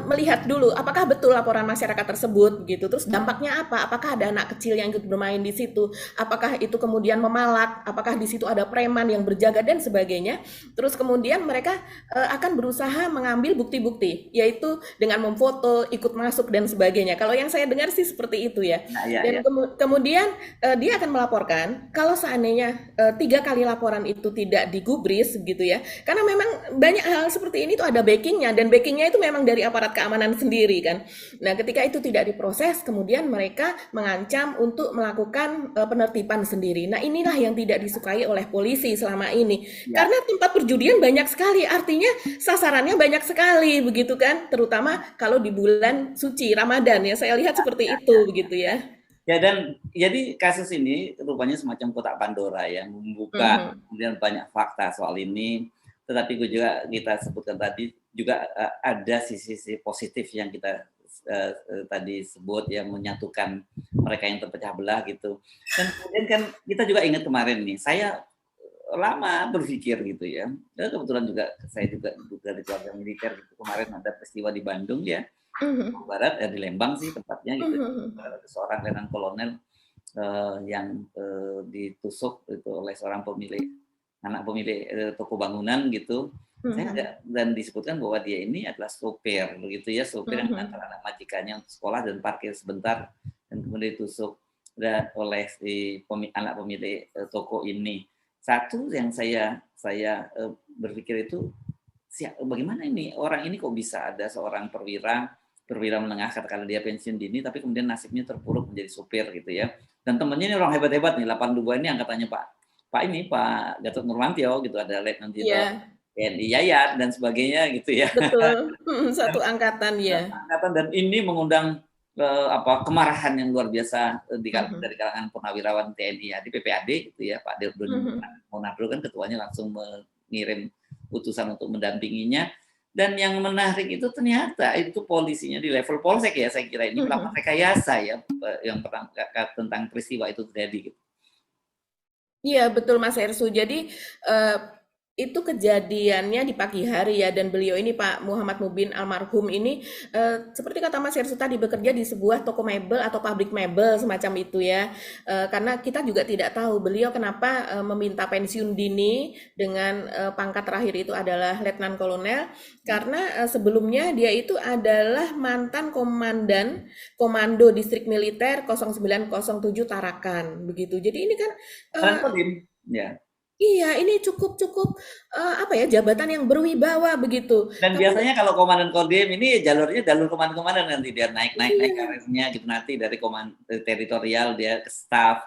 S2: melihat dulu apakah betul laporan masyarakat tersebut gitu. Terus dampaknya apa? Apakah ada anak kecil yang ikut bermain di situ? Apakah itu kemudian memalak? Apakah di situ ada preman yang berjaga dan sebagainya? Terus kemudian mereka akan berusaha mengambil bukti-bukti. sendiri, yaitu dengan memfoto, ikut masuk dan sebagainya. Kalau yang saya dengar sih seperti itu ya.
S1: Nah, ya, ya.
S2: Dan kemudian dia akan melaporkan kalau seandainya 3 kali laporan itu tidak digubris gitu ya. Karena memang banyak hal seperti ini tuh ada backingnya, dan backingnya itu memang dari aparat keamanan sendiri kan. Nah, ketika itu tidak diproses, kemudian mereka mengancam untuk melakukan penertiban sendiri. Nah, inilah yang tidak disukai oleh polisi selama ini.
S1: Ya.
S2: Karena tempat perjudian banyak sekali, artinya sasarannya banyak sekali begitu kan, terutama kalau di bulan suci Ramadan ya. Saya lihat seperti itu begitu ya.
S1: Ya, dan jadi kasus ini rupanya semacam kotak Pandora yang membuka kemudian banyak fakta soal ini. Tetapi juga kita sebutkan tadi juga ada sisi-sisi positif yang kita tadi sebut, yang menyatukan mereka yang terpecah belah gitu. Dan kemudian kan kita juga ingat kemarin nih, saya lama berpikir gitu ya. Dan kebetulan juga saya juga dari keluarga militer gitu. Kemarin ada peristiwa di Bandung ya, Barat, di Lembang sih tempatnya gitu. Ada seorang letnan kolonel yang ditusuk itu oleh seorang anak pemilik toko bangunan gitu. Saya agak, dan disebutkan bahwa dia ini adalah sopir begitu ya, sopir yang mengantar anak majikannya untuk sekolah dan parkir sebentar, dan kemudian ditusuk oleh si anak pemilik toko ini. Satu yang saya berpikir itu, bagaimana ini orang ini kok bisa ada seorang perwira menengah, katakanlah dia pensiun dini, tapi kemudian nasibnya terpuruk menjadi sopir gitu ya. Dan temannya ini orang hebat-hebat nih, 82 ini angkatannya Pak Gatot Nurmantio gitu, ada Letnan Jenderal TNI Yayat dan sebagainya gitu ya.
S2: Betul, satu angkatan ya.
S1: Angkatan, dan ini mengundang kemarahan yang luar biasa dari kalangan purnawirawan TNI ya, di PPAD gitu ya. Pak Doni Monardo kan ketuanya langsung mengirim utusan untuk mendampinginya. Dan yang menarik itu ternyata itu polisinya di level polsek ya, saya kira ini melakukan rekayasa ya yang tentang peristiwa itu terjadi gitu.
S2: Iya betul Mas Ersu. Jadi itu kejadiannya di pagi hari ya, dan beliau ini Pak Muhammad Mubin almarhum ini seperti kata Mas Ersu tadi, bekerja di sebuah toko mebel atau pabrik mebel semacam itu ya. Karena kita juga tidak tahu beliau kenapa meminta pensiun dini dengan pangkat terakhir itu adalah letnan kolonel, karena sebelumnya dia itu adalah mantan komando distrik militer 0907 Tarakan begitu. Jadi ini kan
S1: ya.
S2: Iya, ini cukup jabatan yang berwibawa begitu.
S1: Dan biasanya kalau komandan Kodim ini jalur komandan nanti dia naik karirnya gitu, nanti dari teritorial dia ke staff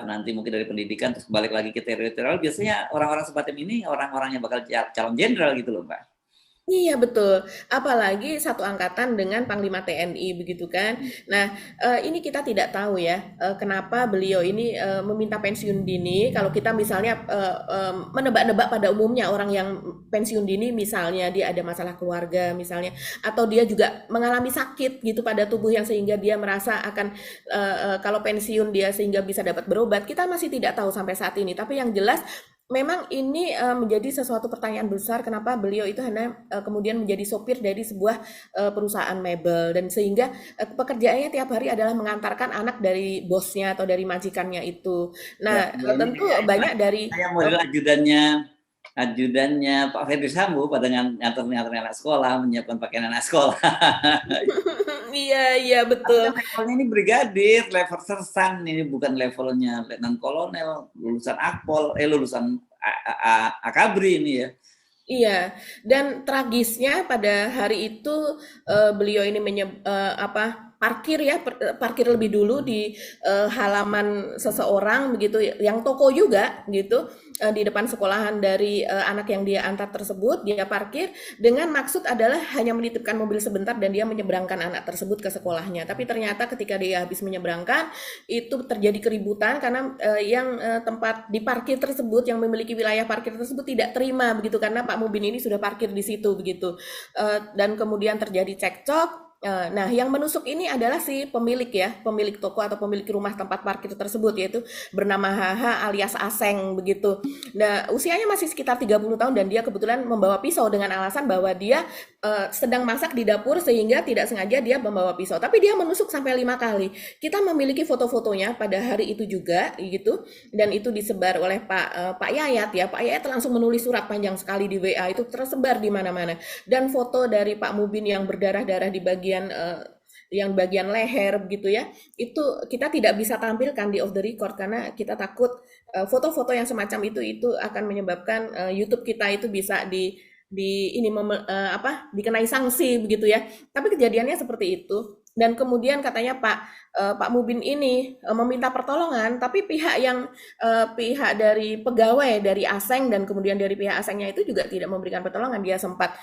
S1: nanti mungkin dari pendidikan terus balik lagi ke teritorial. Biasanya orang-orang semacam ini orang-orang yang bakal calon jenderal gitu loh, Mbak.
S2: Iya betul, apalagi satu angkatan dengan Panglima TNI begitu kan. Nah ini kita tidak tahu ya kenapa beliau ini meminta pensiun dini. Kalau kita misalnya menebak-nebak pada umumnya orang yang pensiun dini misalnya dia ada masalah keluarga misalnya, atau dia juga mengalami sakit gitu pada tubuh yang sehingga dia merasa akan kalau pensiun dia sehingga bisa dapat berobat. Kita masih tidak tahu sampai saat ini, tapi yang jelas memang ini menjadi sesuatu pertanyaan besar, kenapa beliau itu hanya kemudian menjadi sopir dari sebuah perusahaan mebel, dan sehingga pekerjaannya tiap hari adalah mengantarkan anak dari bosnya atau dari majikannya itu. Nah, tentu banyak dari
S1: saya model ajudannya Pak Ferdi Sambo pada ngantar anak sekolah, menyiapkan pakaian anak sekolah.
S2: Iya betul.
S1: Levelnya ini brigadir, level sersan, ini bukan levelnya letnan kolonel, lulusan Akpol, lulusan Akabri ini ya.
S2: Iya, dan tragisnya pada hari itu beliau ini parkir lebih dulu di halaman seseorang begitu, yang toko juga gitu, di depan sekolahan dari anak yang dia antar tersebut. Dia parkir dengan maksud adalah hanya menitipkan mobil sebentar dan dia menyeberangkan anak tersebut ke sekolahnya. Tapi ternyata ketika dia habis menyeberangkan itu terjadi keributan karena yang tempat diparkir tersebut, yang memiliki wilayah parkir tersebut tidak terima begitu, karena Pak Mubin ini sudah parkir di situ begitu, dan kemudian terjadi cekcok. Nah, yang menusuk ini adalah si pemilik ya, pemilik toko atau pemilik rumah tempat parkir tersebut, yaitu bernama HH alias Aseng begitu. Nah, usianya masih sekitar 30 tahun dan dia kebetulan membawa pisau dengan alasan bahwa dia sedang masak di dapur sehingga tidak sengaja dia membawa pisau. Tapi dia menusuk sampai 5 kali. Kita memiliki foto-fotonya pada hari itu juga gitu, dan itu disebar oleh Pak Yayat ya. Pak Yayat langsung menulis surat panjang sekali di WA, itu tersebar di mana-mana. Dan foto dari Pak Mubin yang berdarah-darah di bagian leher begitu ya, itu kita tidak bisa tampilkan di off the record karena kita takut foto-foto yang semacam itu akan menyebabkan YouTube kita itu bisa dikenai sanksi begitu ya. Tapi kejadiannya seperti itu. Dan kemudian katanya Pak Mubin ini meminta pertolongan, tapi pihak dari pegawai dari Aseng dan kemudian dari pihak Asengnya itu juga tidak memberikan pertolongan. Dia sempat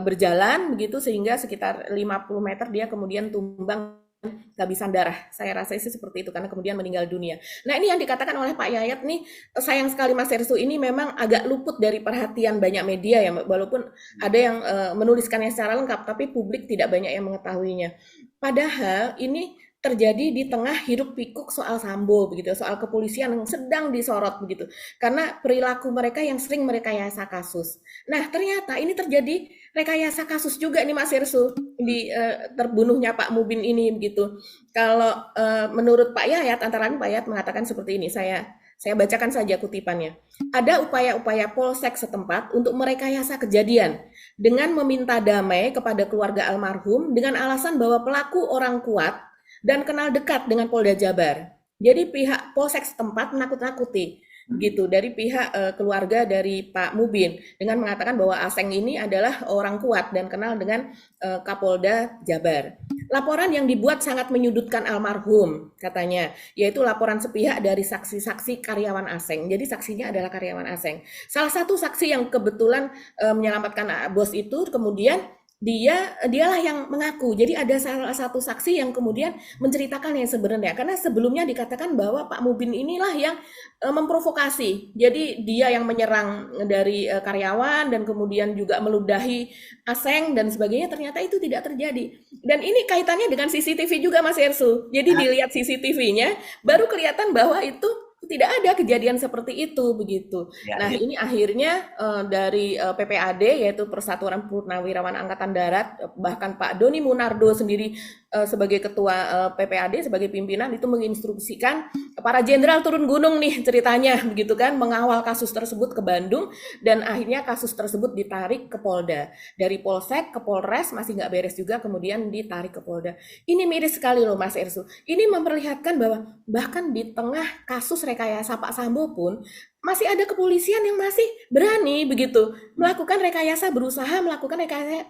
S2: berjalan begitu sehingga sekitar 50 meter dia kemudian tumbang kehabisan darah. Saya rasa sih seperti itu karena kemudian meninggal dunia. Nah, ini yang dikatakan oleh Pak Yayat nih, sayang sekali Mas Ersu, ini memang agak luput dari perhatian banyak media ya, walaupun ada yang menuliskannya secara lengkap tapi publik tidak banyak yang mengetahuinya. Padahal ini terjadi di tengah hiruk pikuk soal Sambo begitu, soal kepolisian yang sedang disorot begitu. Karena perilaku mereka yang sering merekayasa kasus. Nah, ternyata ini terjadi rekayasa kasus juga nih Mas Irsu di terbunuhnya Pak Mubin ini begitu. Kalau menurut Pak Yayat, antara lain Pak Yayat mengatakan seperti ini, saya bacakan saja kutipannya. Ada upaya-upaya Polsek setempat untuk merekayasa kejadian dengan meminta damai kepada keluarga almarhum dengan alasan bahwa pelaku orang kuat dan kenal dekat dengan Polda Jabar. Jadi pihak Polsek setempat menakut-nakuti gitu dari pihak keluarga dari Pak Mubin dengan mengatakan bahwa Aseng ini adalah orang kuat dan kenal dengan Kapolda Jabar. Laporan yang dibuat sangat menyudutkan almarhum katanya, yaitu laporan sepihak dari saksi-saksi karyawan Aseng. Jadi saksinya adalah karyawan Aseng. Salah satu saksi yang kebetulan menyelamatkan bos itu kemudian dialah yang mengaku. Jadi ada salah satu saksi yang kemudian menceritakan yang sebenarnya. Karena sebelumnya dikatakan bahwa Pak Mubin inilah yang memprovokasi. Jadi dia yang menyerang dari karyawan dan kemudian juga meludahi Aseng dan sebagainya. Ternyata itu tidak terjadi. Dan ini kaitannya dengan CCTV juga Mas Ersu. Jadi dilihat CCTV-nya baru kelihatan bahwa itu tidak ada kejadian seperti itu begitu. Nah, ini akhirnya dari PPAD yaitu Persatuan Purnawirawan Angkatan Darat, bahkan Pak Doni Munardo sendiri sebagai ketua PPAD sebagai pimpinan itu menginstruksikan para jenderal turun gunung nih ceritanya begitu kan, mengawal kasus tersebut ke Bandung dan akhirnya kasus tersebut ditarik ke Polda. Dari Polsek ke Polres masih nggak beres juga kemudian ditarik ke Polda. Ini miris sekali loh Mas Ersu. Ini memperlihatkan bahwa bahkan di tengah kasus rekayasa Pak Sambo pun masih ada kepolisian yang masih berani begitu melakukan rekayasa, berusaha melakukan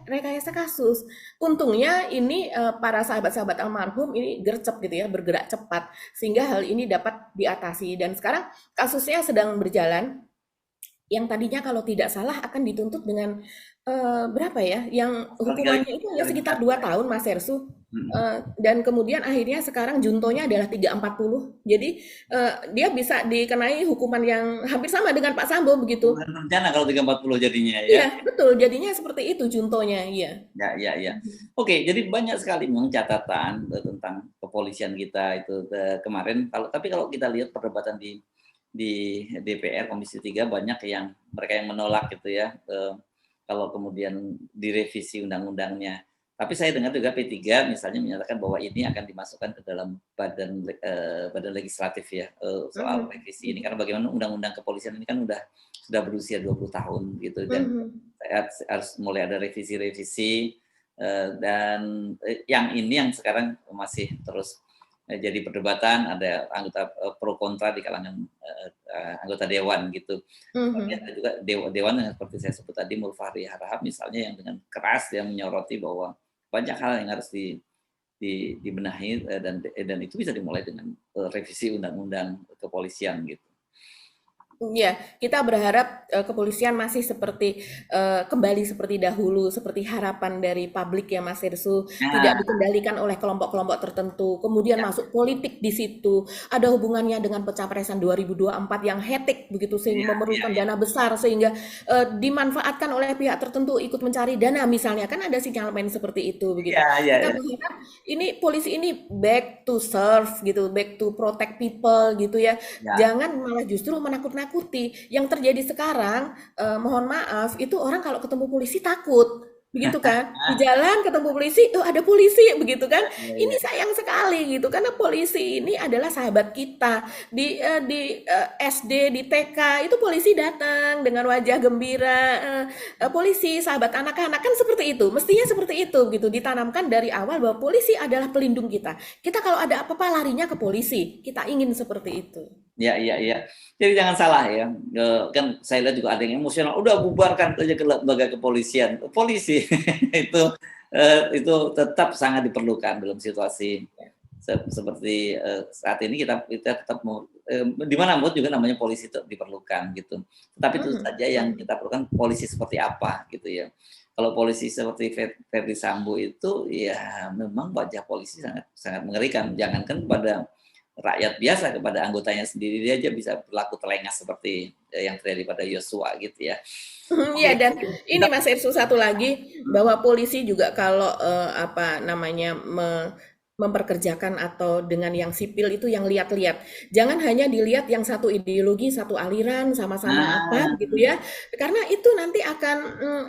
S2: rekayasa kasus. Untungnya ini para sahabat-sahabat almarhum ini gercep gitu ya, bergerak cepat sehingga hal ini dapat diatasi dan sekarang kasusnya sedang berjalan. Yang tadinya kalau tidak salah akan dituntut dengan berapa ya? Yang hukumannya itu ya sekitar 2 tahun Mas Ersu. Dan kemudian akhirnya sekarang juntonya adalah 340. Jadi dia bisa dikenai hukuman yang hampir sama dengan Pak Sambo begitu.
S1: Rencana kalau 340 jadinya ya.
S2: Iya, betul. Jadinya seperti itu juntonya, iya.
S1: Ya. Oke, jadi banyak sekali memang catatan tentang kepolisian kita itu kemarin. Tapi kalau kita lihat perdebatan di DPR Komisi 3 banyak yang mereka yang menolak gitu ya. Kalau kemudian direvisi undang-undangnya. Tapi saya dengar juga P3 misalnya menyatakan bahwa ini akan dimasukkan ke dalam badan legislatif ya soal revisi ini karena bagaimana undang-undang kepolisian ini kan sudah berusia 20 tahun gitu dan harus mulai ada revisi dan yang ini yang sekarang masih terus jadi perdebatan, ada anggota pro kontra di kalangan anggota dewan gitu. Tapi ada juga dewan yang seperti saya sebut tadi Mulfahri Harahap misalnya yang dengan keras dia menyoroti bahwa banyak hal yang harus dibenahi dan itu bisa dimulai dengan revisi undang-undang kepolisian gitu.
S2: Iya, kita berharap kepolisian masih seperti kembali seperti dahulu, seperti harapan dari publik ya Mas Irsu, tidak
S1: Nah,
S2: dikendalikan oleh kelompok-kelompok tertentu, kemudian
S1: ya,
S2: masuk politik di situ, ada hubungannya dengan pencapresan 2024 yang hektik begitu
S1: ya,
S2: sehingga
S1: ya,
S2: memerlukan
S1: ya,
S2: dana besar sehingga dimanfaatkan oleh pihak tertentu ikut mencari dana misalnya kan ada sinyalemen seperti itu begitu.
S1: ya, ya,
S2: Kita
S1: ya.
S2: berharap ini polisi ini back to serve gitu, back to protect people gitu ya.
S1: Ya.
S2: Jangan malah justru menakut-nakuti. Yang terjadi sekarang, mohon maaf, itu orang kalau ketemu polisi takut, begitu kan? Di jalan ketemu polisi, "Oh, ada polisi," begitu kan?
S1: Ya,
S2: Ini
S1: ya.
S2: sayang sekali gitu, karena polisi ini adalah sahabat kita. Di SD, di TK, itu polisi datang dengan wajah gembira, polisi, sahabat anak-anak, kan seperti itu. Mestinya seperti itu gitu, ditanamkan dari awal bahwa polisi adalah pelindung kita. Kita kalau ada apa-apa larinya ke polisi, kita ingin seperti itu.
S1: Ya, ya, ya. Jadi jangan salah ya. Kan saya lihat juga ada yang emosional. Udah bubarkan aja ke lembaga kepolisian. Polisi itu tetap sangat diperlukan dalam situasi seperti saat ini kita tetap mau di mana pun juga namanya polisi itu diperlukan gitu. Tetapi itu saja yang kita perlukan polisi seperti apa gitu ya. Kalau polisi seperti Verdi Sambo itu ya memang wajah polisi sangat sangat mengerikan. Jangankan pada rakyat biasa, kepada anggotanya sendiri dia aja bisa berlaku telengas seperti yang terjadi pada Yosua gitu ya.
S2: Iya,
S1: Oke,
S2: dan ini Mas Irsu satu lagi bahwa polisi juga kalau apa namanya memperkerjakan atau dengan yang sipil itu yang lihat-lihat. Jangan hanya dilihat yang satu ideologi, satu aliran, sama-sama apa
S1: nah,
S2: gitu ya. Karena itu nanti akan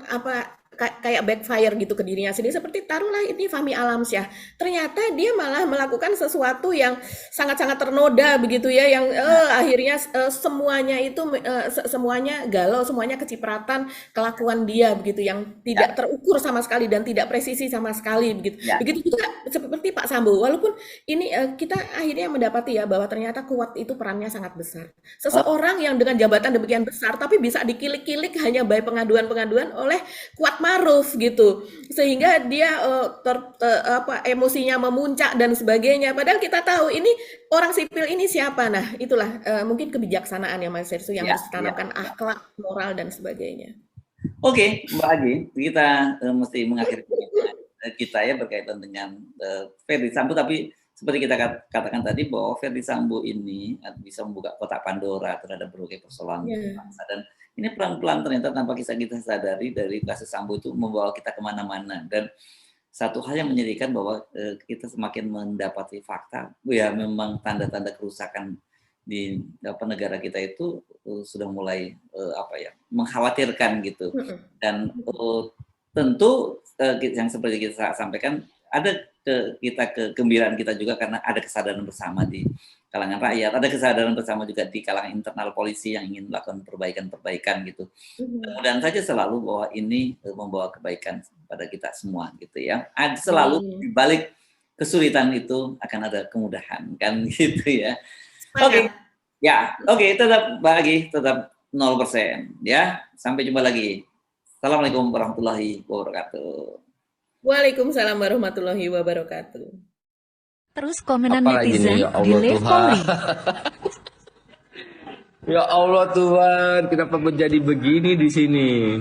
S2: apa kayak backfire gitu ke dirinya sendiri seperti taruhlah ini Fahmi Alamsyah. Ternyata dia malah melakukan sesuatu yang sangat-sangat ternoda begitu ya yang akhirnya semuanya itu semuanya galau, semuanya kecipratan kelakuan dia begitu yang
S1: ya,
S2: tidak terukur sama sekali dan tidak presisi sama sekali begitu.
S1: ya.
S2: Begitu juga seperti Pak Sambo. Walaupun ini kita akhirnya mendapati ya bahwa ternyata kuat itu perannya sangat besar.
S1: Oh,
S2: Seseorang yang dengan jabatan demikian besar tapi bisa dikilik-kilik hanya by pengaduan-pengaduan oleh Kuat Maruf gitu. Sehingga dia apa emosinya memuncak dan sebagainya. Padahal kita tahu ini orang sipil ini siapa. Nah, itulah mungkin kebijaksanaan ya Mas Sersu yang
S1: ya,
S2: harus
S1: ya.
S2: ditanamkan akhlak, moral dan sebagainya.
S1: Oke, Mbak Agi, kita mesti mengakhiri kita ya berkaitan dengan Verdi Sambo, tapi seperti kita katakan tadi bahwa Verdi Sambo ini bisa membuka kotak Pandora terhadap berbagai persoalan
S2: Ya.
S1: bangsa, dan ini pelan-pelan ternyata tanpa kita sadari dari kasus Sambo itu membawa kita kemana-mana. Dan satu hal yang menyedihkan bahwa kita semakin mendapati fakta, ya memang tanda-tanda kerusakan di negara kita itu sudah mulai apa ya mengkhawatirkan gitu. Dan tentu yang seperti kita sampaikan ada kegembiraan kita juga karena ada kesadaran bersama di kalangan rakyat, ada kesadaran bersama juga di kalangan internal polisi yang ingin melakukan perbaikan-perbaikan gitu. Mudah-mudahan saja selalu bahwa ini membawa kebaikan pada kita semua gitu ya. Selalu di balik kesulitan itu akan ada kemudahan kan gitu ya. Oke. Ya, oke, tetap bagi tetap 0% ya. Sampai jumpa lagi. Assalamualaikum warahmatullahi wabarakatuh.
S2: Waalaikumsalam warahmatullahi wabarakatuh.
S3: Terus komenan
S4: Apalagi nih,
S3: netizen
S4: ya
S3: di
S4: Allah
S3: Live
S4: Tuhan.
S3: Polri.
S4: Ya Allah Tuhan, kenapa menjadi begini di sini?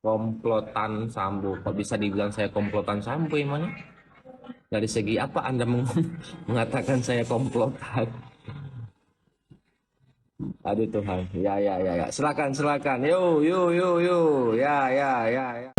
S4: Komplotan Sambo. Kok bisa dibilang saya komplotan Sambo emangnya? Dari segi apa Anda mengatakan saya komplotan? Aduh Tuhan. Ya. Silakan. Yo. Ya.